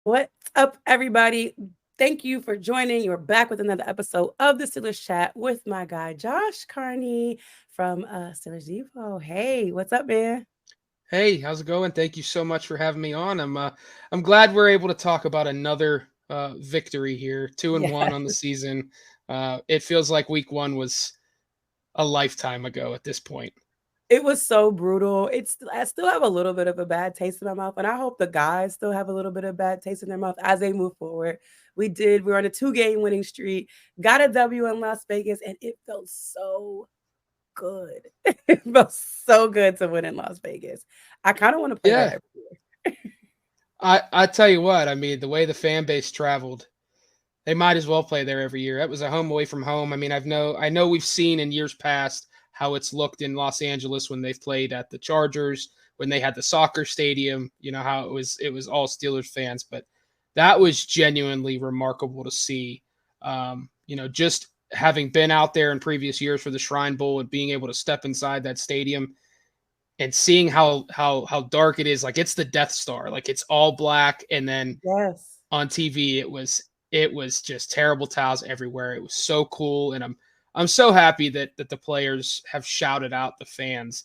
What's up, everybody? Thank you for joining. You're back with another episode of the Steelers Chat with my guy Josh Carney from S3E4. Hey, what's up, man? Hey, how's it going? Thank you so much for having me on. I'm glad we're able to talk about another victory here, 2-1 Yeah, on the season. It feels like week one was a lifetime ago at this point. it was so brutal. I still have a little bit of a bad taste in my mouth, and I hope the guys still have a little bit of bad taste in their mouth as they move forward. We were on a 2-game winning streak, got a W in Las Vegas, and it felt so good. It felt so good to win in Las Vegas. I kind of want to play there Yeah, every year. I tell you what, I mean the way the fan base traveled, they might as well play there every year. That was a home away from home. I mean, I know we've seen in years past how it's looked in Los Angeles when they've played at the Chargers, when they had the soccer stadium, how it was all Steelers fans, but that was genuinely remarkable to see. Just having been out there in previous years for the Shrine Bowl and being able to step inside that stadium and seeing how dark it is, like it's the Death Star, like it's all black, and then Yes. on TV it was just terrible towels everywhere. It was so cool, and I'm so happy that the players have shouted out the fans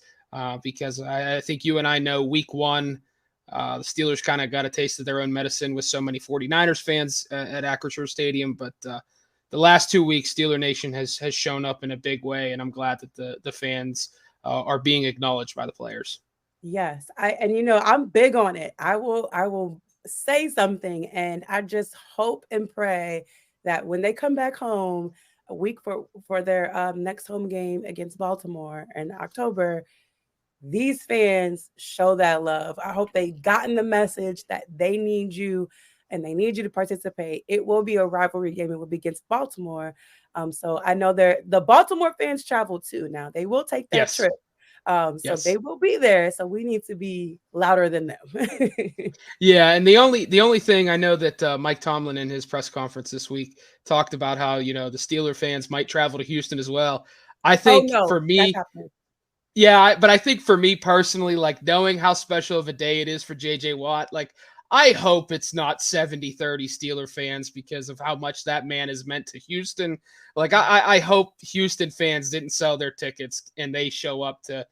because I think you and I know week one. The Steelers kind of got a taste of their own medicine with so many 49ers fans at Acrisure Stadium, but the last 2 weeks, Steeler Nation has shown up in a big way, and I'm glad that the fans are being acknowledged by the players. Yes. I'm big on it. I will say something, and I just hope and pray that when they come back home a week for their next home game against Baltimore in October, these fans show that love. I hope they gotten the message that they need you and they need you to participate. It will be a rivalry game. It will be against Baltimore. So I know the Baltimore fans travel too. Now they will take that Yes, trip. So they yes. will be there. So we need to be louder than them. Yeah, and the only thing I know that Mike Tomlin in his press conference this week talked about how the Steeler fans might travel to Houston as well. I Oh think for no, that's me, happening. yeah, but I think for me personally, like knowing how special of a day it is for JJ Watt, like I hope it's not 70-30 Steeler fans because of how much that man is meant to Houston. Like I hope Houston fans didn't sell their tickets and they show up to,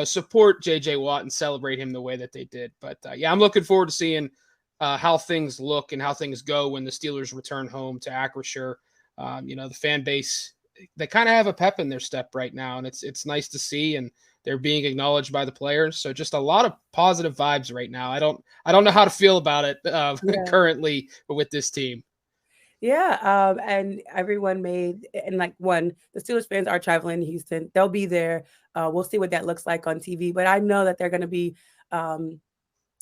support JJ Watt and celebrate him the way that they did. But yeah, I'm looking forward to seeing how things look and how things go when the Steelers return home to Acrisure. The fan base, they kind of have a pep in their step right now, and it's nice to see, and they're being acknowledged by the players. So just a lot of positive vibes right now. I don't know how to feel about it Yeah. currently with this team. Yeah, and everyone made and like one, the Steelers fans are traveling to Houston. They'll be there. We'll see what that looks like on TV, but I know that they're going to be um,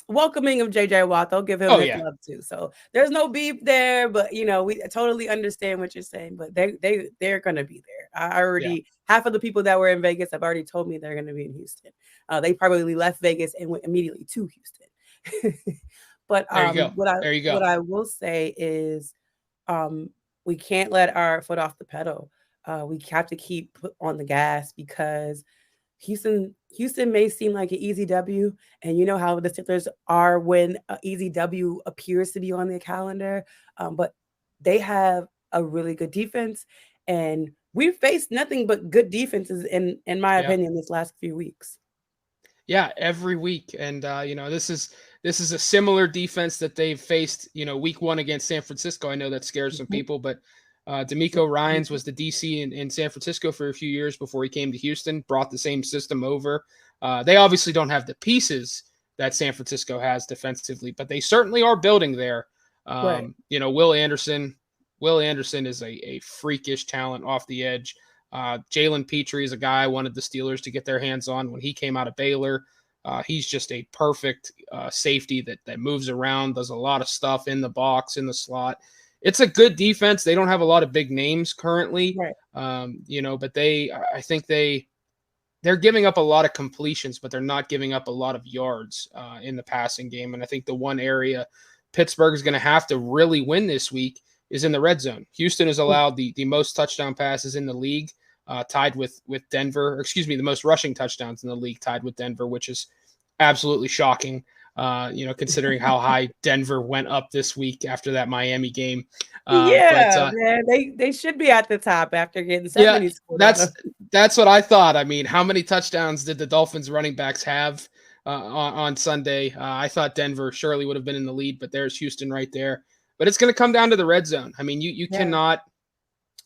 welcoming of JJ Watt. They'll give him Oh his yeah, love too. So there's no beef there, but we totally understand what you're saying. But they're going to be there. I yeah. already half of the people that were in Vegas have already told me they're going to be in Houston. They probably left Vegas and went immediately to Houston. But There you go. what I There you what go. I will say is um, we can't let our foot off the pedal. We have to keep on the gas because Houston may seem like an easy W, and you know how the Steelers are when an easy W appears to be on their calendar, but they have a really good defense, and we've faced nothing but good defenses in my Yeah. opinion this last few weeks. Yeah, every week, and this is a similar defense that they've faced. Week one against San Francisco. I know that scares some Mhm. people, but D'Amico Ryans was the DC in San Francisco for a few years before he came to Houston. Brought the same system over. They obviously don't have the pieces that San Francisco has defensively, but they certainly are building there. Right. Will Anderson. Will Anderson is a freakish talent off the edge. Jalen Petrie is a guy I wanted the Steelers to get their hands on when he came out of Baylor. He's just a perfect safety that moves around, does a lot of stuff in the box, in the slot. It's a good defense. They don't have a lot of big names currently, Right. but I think they're giving up a lot of completions, but they're not giving up a lot of yards in the passing game. And I think the one area Pittsburgh is going to have to really win this week is in the red zone. Houston has allowed the most touchdown passes in the league, tied with Denver. Or excuse me, the most rushing touchdowns in the league, tied with Denver, which is absolutely shocking. Considering how high Denver went up this week after that Miami game. But Yeah, man, they should be at the top after getting yeah, 70 scored on them. that's what I thought. I mean, how many touchdowns did the Dolphins running backs have on Sunday? I thought Denver surely would have been in the lead, but there's Houston right there. But it's going to come down to the red zone. I mean, you cannot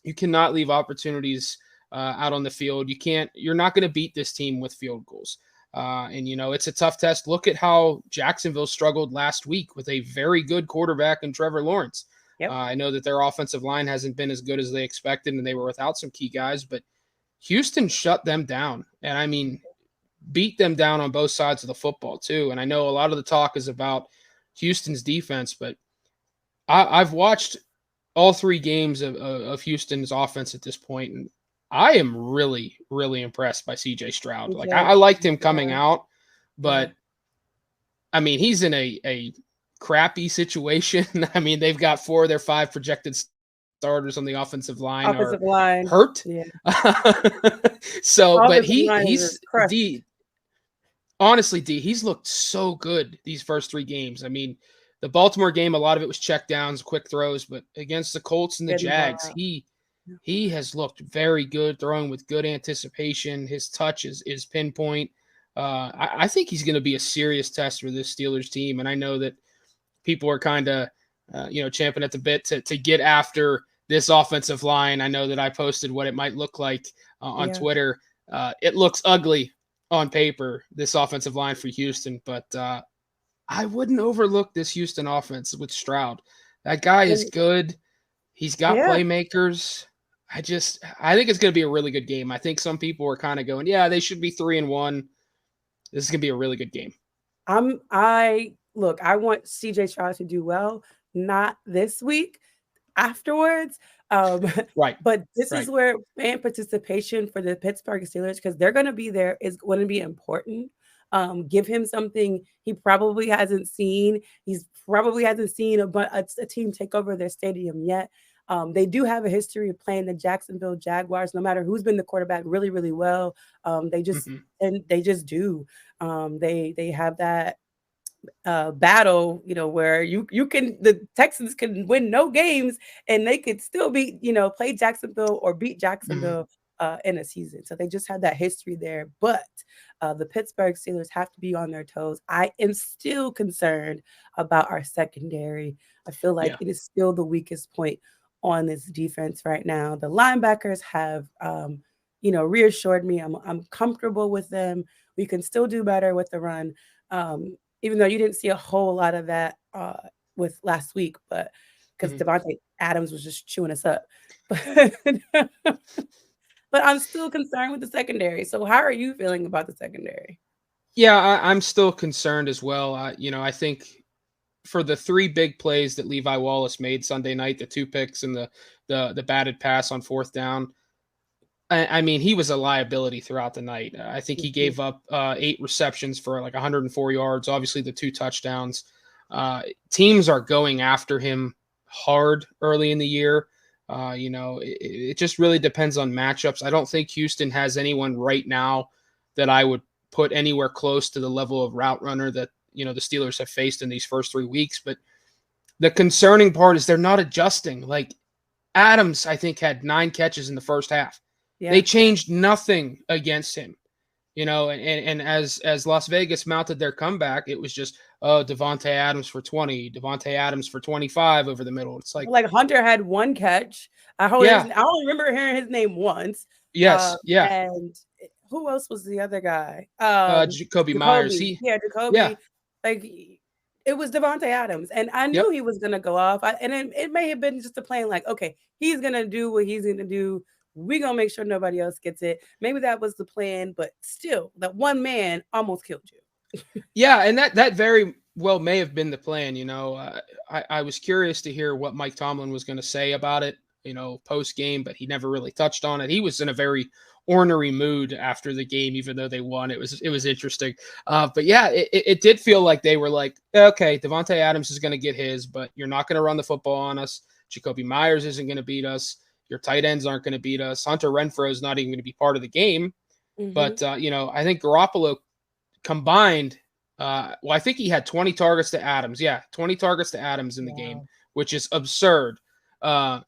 leave opportunities out on the field. You're not going to beat this team with field goals. It's a tough test. Look at how Jacksonville struggled last week with a very good quarterback in Trevor Lawrence. Yep. I know that their offensive line hasn't been as good as they expected, and they were without some key guys, but Houston shut them down. And I mean, beat them down on both sides of the football too. And I know a lot of the talk is about Houston's defense, but I've watched all 3 games of Houston's offense at this point, and I am really, really impressed by CJ Stroud. Like I liked him coming out, but I mean, he's in a crappy situation. I mean, they've got 4 of their 5 projected starters on the offensive line hurt. Yeah. So, but he's honestly, he's looked so good these first 3 games. I mean, the Baltimore game, a lot of it was check downs, quick throws, but against the Colts and the Jags, he has looked very good, throwing with good anticipation. His touch is pinpoint. I think he's going to be a serious test for this Steelers team, and I know that people are kind of, champing at the bit to get after this offensive line. I know that I posted what it might look like on Twitter. It looks ugly on paper, this offensive line for Houston, but I wouldn't overlook this Houston offense with Stroud. That guy is good. He's got playmakers. I think it's going to be a really good game. I think some people are kind of going, they should be 3-1. This is going to be a really good game. I want CJ Stroud to do well, not this week, afterwards. Right. But this is where fan participation for the Pittsburgh Steelers, because they're going to be there, is going to be important. Give him something he probably hasn't seen. He's probably hasn't seen a team take over their stadium yet. They do have a history of playing the Jacksonville Jaguars, no matter who's been the quarterback, really, really well. They just do. They have that battle, where the Texans can win no games and they could still play Jacksonville or beat Jacksonville in a season. So they just have that history there. But the Pittsburgh Steelers have to be on their toes. I am still concerned about our secondary. I feel like it is still the weakest point on this defense right now. The linebackers have, reassured me. I'm comfortable with them. We can still do better with the run. Even though you didn't see a whole lot of that with last week, but because Devontae Adams was just chewing us up. But I'm still concerned with the secondary. So how are you feeling about the secondary? Yeah, I'm still concerned as well. I think for the 3 big plays that Levi Wallace made Sunday night, the 2 picks and the batted pass on 4th down, I mean, he was a liability throughout the night. I think he gave up 8 receptions for like 104 yards, obviously the 2 touchdowns. Teams are going after him hard early in the year. It just really depends on matchups. I don't think Houston has anyone right now that I would put anywhere close to the level of route runner that, the Steelers have faced in these first 3 weeks. But the concerning part is they're not adjusting. Like Adams, I think, had 9 catches in the first half. Yeah. They changed nothing against him, and as Las Vegas mounted their comeback, it was just, Devontae Adams for 20, Devontae Adams for 25 over the middle. It's like Hunter had 1 catch. I only remember hearing his name once. Yes. And who else was the other guy? Jacoby Myers. Jacoby. Yeah. Like, it was Devontae Adams. And I knew he was going to go off. And it may have been just a plan like, okay, he's going to do what he's going to do. We're going to make sure nobody else gets it. Maybe that was the plan, but still, that one man almost killed you. Yeah, and that very well may have been the plan. I was curious to hear what Mike Tomlin was going to say about it, post game, but he never really touched on it. He was in a very ornery mood after the game, even though they won. It was interesting. But yeah, it did feel like they were like, okay, Devontae Adams is going to get his, but you're not going to run the football on us. Jacoby Myers isn't going to beat us. Your tight ends aren't going to beat us. Hunter Renfrow is not even going to be part of the game. But, I think Garoppolo combined Well, I think he had 20 targets to Adams. Yeah, 20 targets to Adams in the game, Wow. which is absurd. Uh,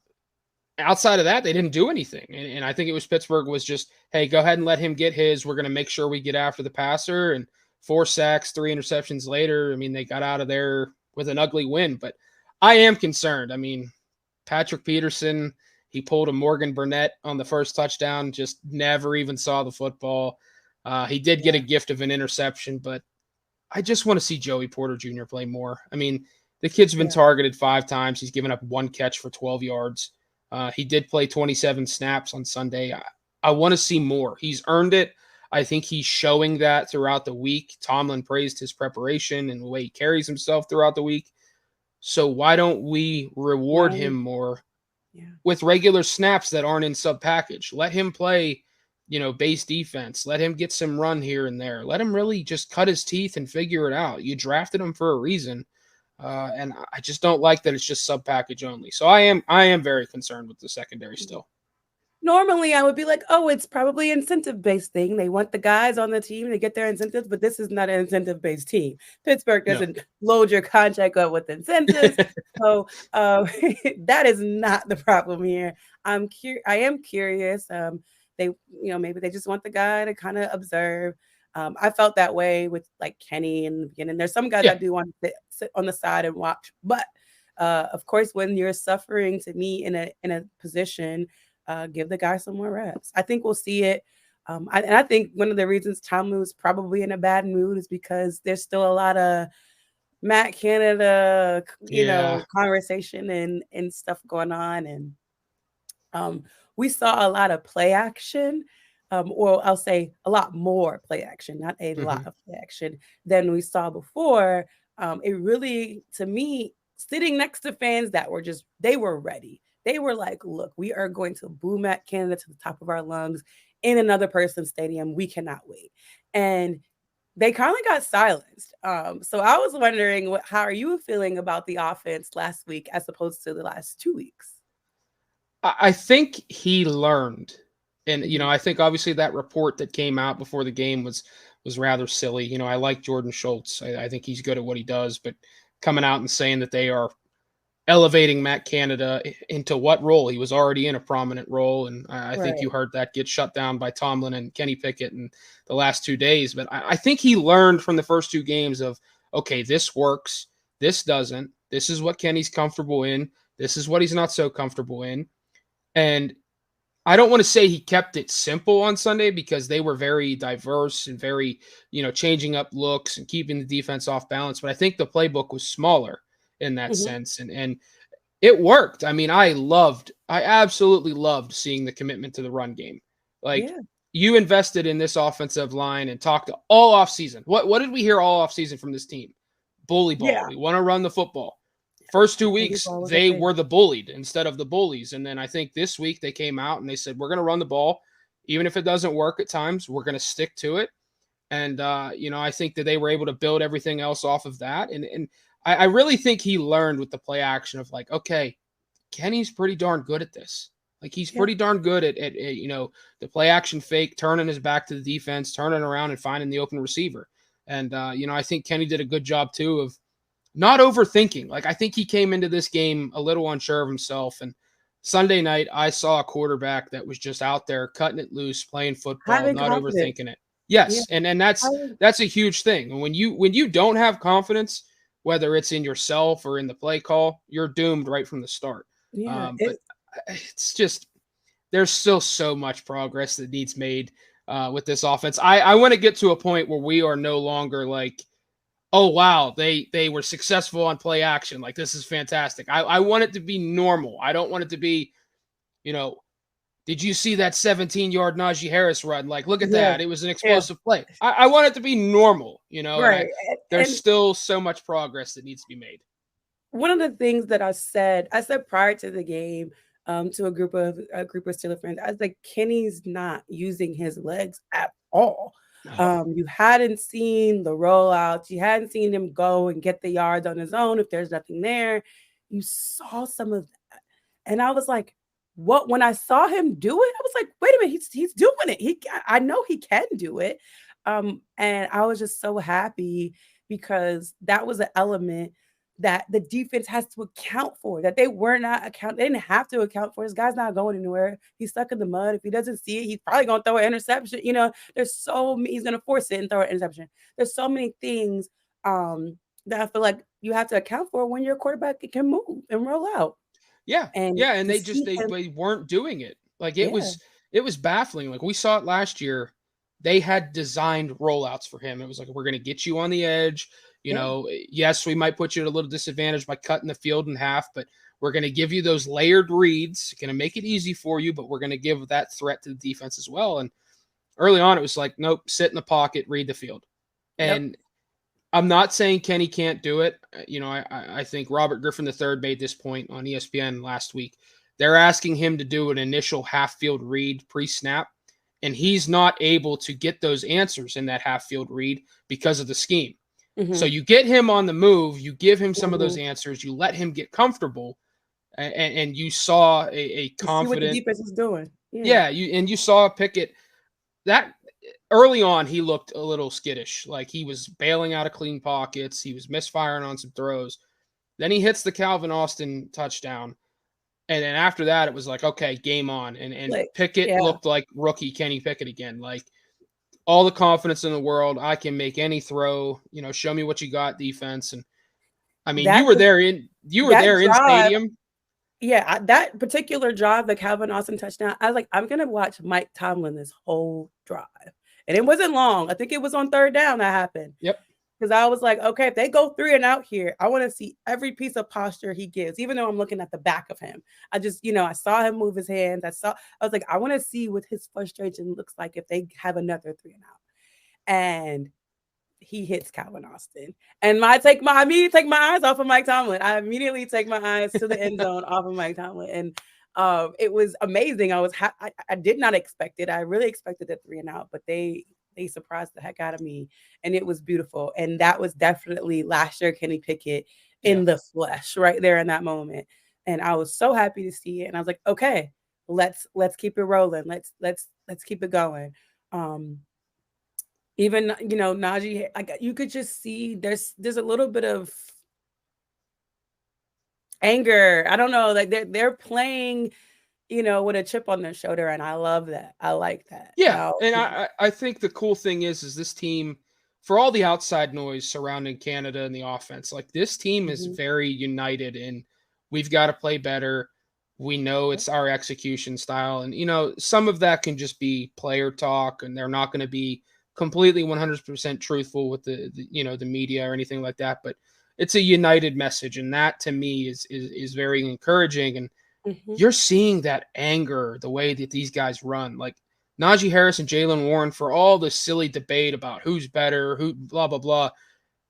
Outside of that, they didn't do anything. And I think it was Pittsburgh was just, hey, go ahead and let him get his. We're going to make sure we get after the passer. And 4 sacks, 3 interceptions later, I mean, they got out of there with an ugly win. But I am concerned. I mean, Patrick Peterson, he pulled a Morgan Burnett on the first touchdown, just never even saw the football. He did get a Yeah. gift of an interception, but I just want to see Joey Porter Jr. play more. I mean, the kid's been Yeah. targeted 5 times. He's given up 1 catch for 12 yards. He did play 27 snaps on Sunday. I want to see more. He's earned it. I think he's showing that throughout the week. Tomlin praised his preparation and the way he carries himself throughout the week. So why don't we reward Why? him more Yeah. with regular snaps that aren't in sub package? Let him play, base defense. Let him get some run here and there. Let him really just cut his teeth and figure it out. You drafted him for a reason. And I just don't like that it's just sub package only. So I am very concerned with the secondary still. Normally, I would be like, oh, it's probably incentive-based thing. They want the guys on the team to get their incentives, but this is not an incentive-based team. Pittsburgh No. doesn't load your contract up with incentives. So that is not the problem here. I am curious. They, maybe they just want the guy to kind of observe. I felt that way with like Kenny in the beginning. There's some guys I Yeah. do want to sit on the side and watch, but of course, when you're suffering to me in a position, give the guy some more reps. I think we'll see it. I think one of the reasons Tomlin was probably in a bad mood is because there's still a lot of Matt Canada, Yeah. conversation and stuff going on, and we saw a lot of play action. Or I'll say a lot more play action, not a lot Hmm. of play action than we saw before. It really, to me, sitting next to fans that were they were ready. They were like, look, we are going to boo Matt Canada to the top of our lungs in another person's stadium. We cannot wait. And they kind of got silenced. So I was wondering, how are you feeling about the offense last week as opposed to the last 2 weeks? I think he learned. And Mhm. I think obviously that report that came out before the game was rather silly. I like Jordan Schultz. I think he's good at what he does, but coming out and saying that they are elevating Matt Canada into what role? He was already in a prominent role, and I think Right. you heard that get shut down by Tomlin and Kenny Pickett in the last 2 days. But I think he learned from the first 2 games of, okay, this works, this doesn't. This is what Kenny's comfortable in. This is what he's not so comfortable in. And I don't want to say he kept it simple on Sunday because they were very diverse and very, changing up looks and keeping the defense off balance. But I think the playbook was smaller in that Mhm. sense. And it worked. I mean, I absolutely loved seeing the commitment to the run game. Like, Yeah. you invested in this offensive line and talked all off season. What did we hear all off season from this team? Bully ball. Yeah. We want to run the football. First two Bully weeks, ball was a they thing. were the bullied instead of the bullies. And then I think this week they came out and they said, we're going to run the ball. Even if it doesn't work at times, we're going to stick to it. And, I think that they were able to build everything else off of that. And I really think he learned with the play action of like, okay, Kenny's pretty darn good at this. Like, he's Yeah. pretty darn good at the play action fake, turning his back to the defense, turning around and finding the open receiver. And, I think Kenny did a good job too of not overthinking. Like, I think he came into this game a little unsure of himself. And Sunday night, I saw a quarterback that was just out there cutting it loose, playing football, Having not confidence. overthinking it. Yeah. Yes, and that's Having that's a huge thing. And when you don't have confidence, whether it's in yourself or in the play call, you're doomed right from the start. yeah. But it's just there's still so much progress that needs made with this offense. I want to get to a point where we are no longer like, oh wow, they were successful on play action. Like, this is fantastic. I want it to be normal. I don't want it to be, you know, did you see that 17-yard Najee Harris run? Like, look at Yeah. that. It was an Yeah. explosive play. I want it to be normal, and Right. there's And still so much progress that needs to be made. one of the things that I said prior to the game, to a group of Steelers fans, I was like, Kenny's not using his legs at all. No. You hadn't seen the rollouts, you hadn't seen him go and get the yards on his own if there's nothing there. You saw some of that, and I was like, what? When I saw him do it, I was like, wait a minute, he's doing it. I know he can do it, and I was just so happy. because that was an element that the defense has to account for, that they were not account. They didn't have to account for. This guy's not going anywhere. He's stuck in the mud. If he doesn't see it, he's probably going to throw an interception. There's so many, he's going to force it and throw an interception. There's so many things that I feel like you have to account for when your quarterback can move and roll out. Yeah. And Yeah. And to they just, see they, him, they weren't doing it. Like yeah, it was baffling. Like we saw it last year. They had designed rollouts for him. It was like, we're going to get you on the edge. yeah, Yes, we might put you at a little disadvantage by cutting the field in half, but we're going to give you those layered reads. Going to make it easy for you, but we're going to give that threat to the defense as well. And early on, it was like, nope, sit in the pocket, read the field. yep. And I'm not saying Kenny can't do it. I think Robert Griffin III made this point on ESPN last week. They're asking him to do an initial half field read pre-snap, and he's not able to get those answers in that half field read because of the scheme. So Mm-hmm. you get him on the move, you give him some of those Mm-hmm. answers, you let him get comfortable, and you saw a You see what the confident, defense is doing. Yeah. yeah, you saw Pickett that early on. He looked a little skittish, like he was bailing out of clean pockets, he was misfiring on some throws. Then he hits the Calvin Austin touchdown, and then after that, it was like, okay, game on, and Like, Pickett yeah. looked like rookie Kenny Pickett again, like all the confidence in the world. I can make any throw. Show me what you got, defense. And I mean, That you were that there in drive, stadium. yeah, that particular drive, the Calvin Austin touchdown, I was like, I'm gonna watch Mike Tomlin this whole drive. And it wasn't long. I think it was on third down that happened. Yep. Because I was like, okay, if they go 3 and out here, I want to see every piece of posture he gives, even though I'm looking at the back of him. I just, I saw him move his hands. I was like, I want to see what his frustration looks like if they have another 3 and out. And he hits Calvin Austin. And I immediately take my eyes off of Mike Tomlin. I immediately take my eyes to the end zone off of Mike Tomlin. And it was amazing. I did not expect it. I really expected the 3 and out, but they surprised the heck out of me, and it was beautiful. And that was definitely last year Kenny Pickett Yeah. in the flesh right there in that moment. And I was so happy to see it. And I was like, okay, let's keep it rolling. Let's keep it going. Um, Even Najee, like you could just see there's a little bit of anger. I don't know, like they're playing, with a chip on their shoulder, and I love that. I like that. Yeah. Now, And I think the cool thing is this team, for all the outside noise surrounding Canada and the offense, like this team is mhm, very united in we've got to play better. We know it's our execution style. And, some of that can just be player talk, and they're not going to be completely 100% truthful with the media or anything like that. But it's a united message. And that to me is very encouraging. And mhm. you're seeing that anger, the way that these guys run. Like Najee Harris and Jalen Warren, for all the silly debate about who's better, who blah, blah, blah,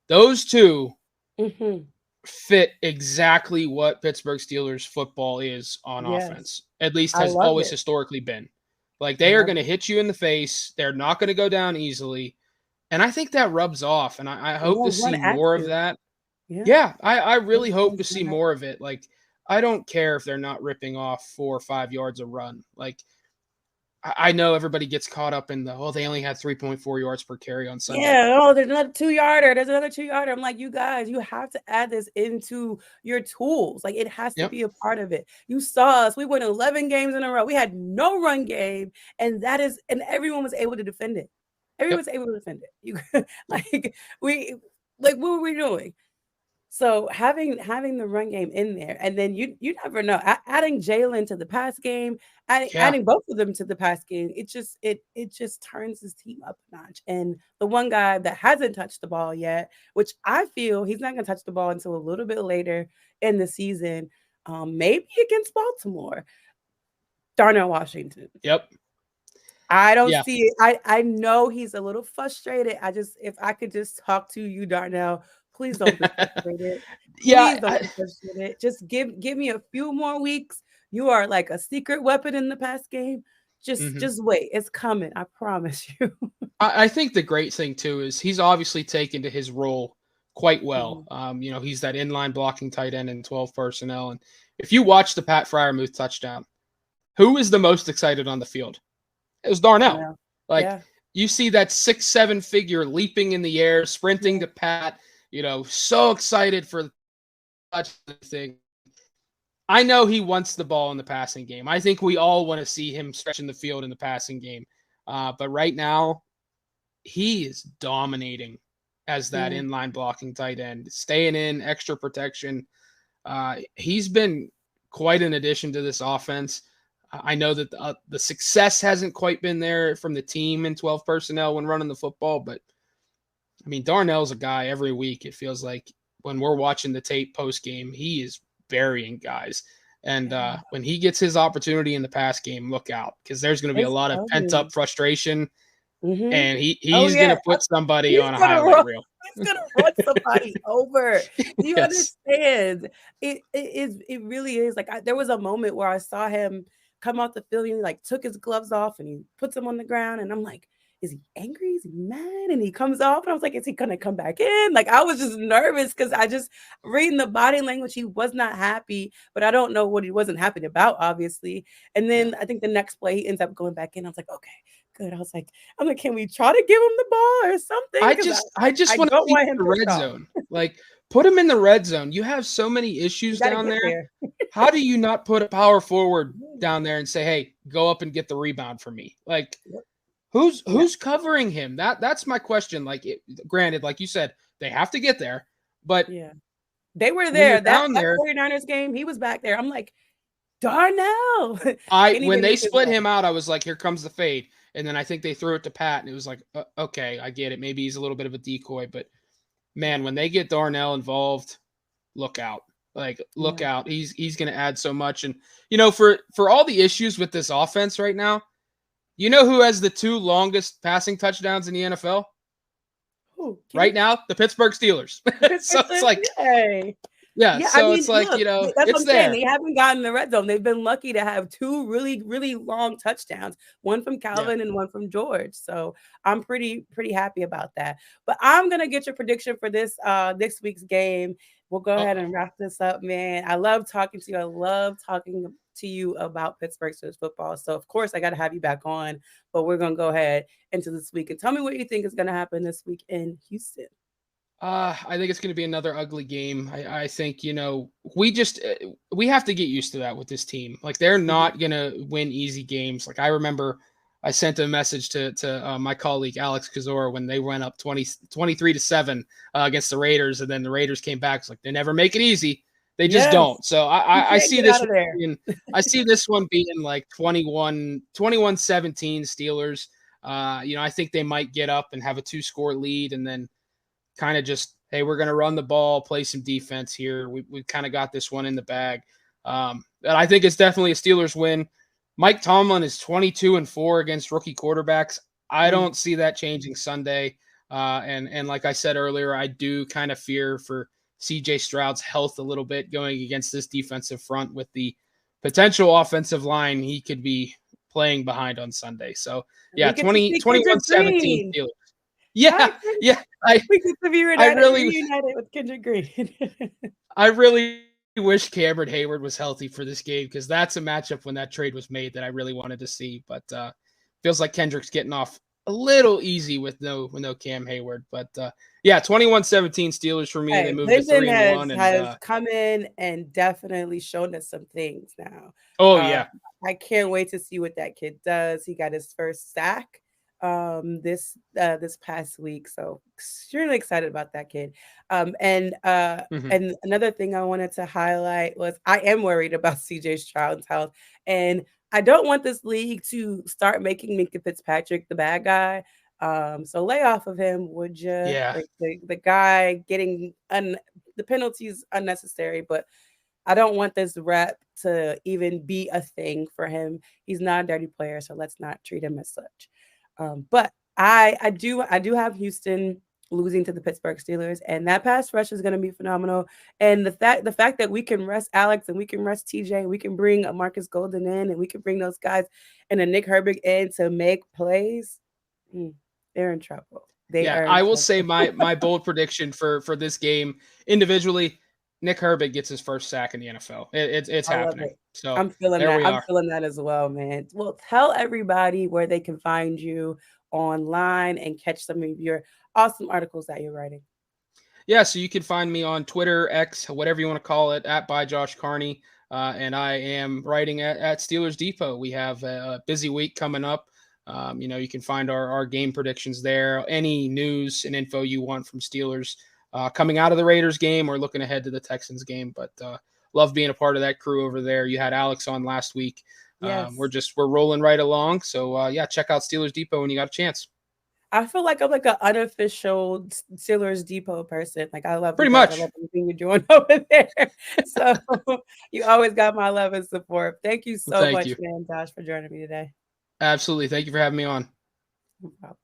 those two Mhm. fit exactly what Pittsburgh Steelers football is on Yes. offense, at least I has love always it. historically been. Like I they are love going to it. hit you in the face. They're not going to go down easily. And I think that rubs off. And I They're hope to gonna see run at more of you. that. Yeah. Yeah, I They're really hope going to to see run at more of it. Like, I don't care if they're not ripping off 4 or 5 yards a run. Like, I know everybody gets caught up in they only had 3.4 yards per carry on Sunday. Yeah, oh, there's another 2 yarder. There's another 2 yarder. I'm like, you guys, you have to add this into your tools. Like, it has to Yep. be a part of it. You saw us. We won 11 games in a row. We had no run game, and everyone was able to defend it. Everyone Yep. was able to defend it. Like we, like what were we doing? So having the run game in there, and then you never know. Adding Jalen to the pass game, Yeah. adding both of them to the pass game, it just turns his team up a notch. And the one guy that hasn't touched the ball yet, which I feel he's not going to touch the ball until a little bit later in the season, maybe against Baltimore, Darnell Washington. Yep. I don't Yeah. see it. I know he's a little frustrated. If I could just talk to you, Darnell, please don't be frustrated. Yeah. Please don't be frustrated. Just give me a few more weeks. You are like a secret weapon in the pass game. Just Mhm. just wait. It's coming. I promise you. I think the great thing too is he's obviously taken to his role quite well. Mhm. He's that inline blocking tight end in 12 personnel. And if you watch the Pat Fryermuth touchdown, who is the most excited on the field? It was I Darnell. know. Like Yeah. you see that 6'7" figure leaping in the air, sprinting Yeah. to Pat. so excited for the thing. I know he wants the ball in the passing game. I think we all want to see him stretching the field in the passing game. But right now, he is dominating as that Yeah. inline blocking tight end, staying in, extra protection. He's been quite an addition to this offense. I know that the success hasn't quite been there from the team in 12 personnel when running the football, but I mean, Darnell's a guy every week. It feels like when we're watching the tape post game, he is burying guys. And Yeah. when he gets his opportunity in the pass game, look out, because there's going to be a It's lot of pent up coming. frustration, Mm-hmm. and Oh he's going yeah. to put somebody He's on a gonna highlight run. reel. He's gonna run somebody over. Do you Yes. understand? It is. It really is. Like there was a moment where I saw him come off the field and he like took his gloves off and he puts them on the ground and I'm like, is he angry? Is he mad? And he comes off and I was like, is he gonna come back in? Like I was just nervous because I just reading the body language. He was not happy, but I don't know what he wasn't happy about, obviously. And Yeah. then I think the next play he ends up going back in. I was like, okay, good. I'm like, can we try to give him the ball or something? Because I I just want to don't see want him the pissed red off. zone. Like, put him in the red zone. You have so many You issues got to down get there. there. How do you not put a power forward Yeah. down there and say, "Hey, go up and get the rebound for me"? Like, Yep. Yeah. who's covering him? That's my question. Like, granted, like you said, they have to get there, but Yeah. They were when you're there. That down that there, 49ers game, he was back there. I'm like, Darnell. I Can't when even they make his split way. him out, I was like, "Here comes the fade," and then I think they threw it to Pat, and it was like, "Okay, I get it. Maybe he's a little bit of a decoy," but man, when they get Darnell involved, look out. Like, look Yeah. out. He's going to add so much. And for all the issues with this offense right now, who has the two longest passing touchdowns in the NFL Ooh, can right you now? The Pittsburgh Steelers. the So Pittsburgh it's Steelers? like, Yay. yeah, Yeah, I so mean, it's like, look, that's what it's I'm saying. there. They haven't gotten the red zone. They've been lucky to have two really, really long touchdowns, one from Yeah. Calvin and one from George. So I'm pretty happy about that. But I'm gonna get your prediction for this week's game. We'll go ahead Uh-oh. and wrap this up, man. I love talking to you. I love talking to you about Pittsburgh Steelers football. So of course I gotta have you back on, but we're gonna go ahead into this week and tell me what you think is gonna happen this week in Houston. I think it's going to be another ugly game. I think, we just, we have to get used to that with this team. Like, they're Mhm. not going to win easy games. Like, I remember I sent a message to my colleague, Alex Kazor, when they went up 23-7 against the Raiders. And then the Raiders came back. It's like, they never make it easy. They just Yes, don't. So you I can't see get this out of there. being, I see this one being like 21-17 Steelers. I think they might get up and have a 2-score lead and then kind of just, hey, we're going to run the ball, play some defense here. We kind of got this one in the bag. And I think it's definitely a Steelers win. Mike Tomlin is 22-4 against rookie quarterbacks. I Mm. don't see that changing Sunday. And like I said earlier, I do kind of fear for CJ Stroud's health a little bit going against this defensive front with the potential offensive line he could be playing behind on Sunday. So yeah, We get to see Kendrick 21-17 Green. Steelers. Hi, Yeah, Ken. yeah. I We get to be I really reunited with Kendrick Green. I really wish Cameron Hayward was healthy for this game because that's a matchup when that trade was made that I really wanted to see. But feels like Kendrick's getting off a little easy with no Cam Hayward. But yeah, 21-17 Steelers for me. They Hey, moved to Linden 3-1 and has come in and definitely shown us some things now. oh Uh, yeah. I can't wait to see what that kid does. He got his first sack this past week, so extremely excited about that kid. Mhm. And another thing I wanted to highlight was I am worried about CJ Stroud's health, and I don't want this league to start making Minka Fitzpatrick the bad guy. So lay off of him, would you? Yeah. Like the guy getting the penalties unnecessary, but I don't want this rep to even be a thing for him. He's not a dirty player, so let's not treat him as such. But I do have Houston losing to the Pittsburgh Steelers, and that pass rush is going to be phenomenal. And the fact that we can rest Alex and we can rest TJ, and we can bring a Marcus Golden in, and we can bring those guys and a Nick Herbig in to make plays. mm, they're in trouble. They Yeah, are in I will trouble. say my bold prediction for this game individually, Nick Herbig gets his first sack in the NFL. It's I love happening. it. So I'm feeling there that. we I'm are. feeling that as well, man. Well, tell everybody where they can find you online and catch some of your awesome articles that you're writing. Yeah, so you can find me on Twitter, X, whatever you want to call it, at by Josh Carney. And I am writing at Steelers Depot. We have a busy week coming up. You can find our game predictions there. Any news and info you want from Steelers coming out of the Raiders game or looking ahead to the Texans game. But love being a part of that crew over there. You had Alex on last week. Yes. We're rolling right along. So yeah, check out Steelers Depot when you got a chance. I feel like I'm like an unofficial Steelers Depot person. Like I love you Pretty guys. I much. love everything you're doing over there. So you always got my love and support. Thank you Well, so thank much, you. man, Josh, for joining me today. Absolutely. Thank you for having me on. No problem.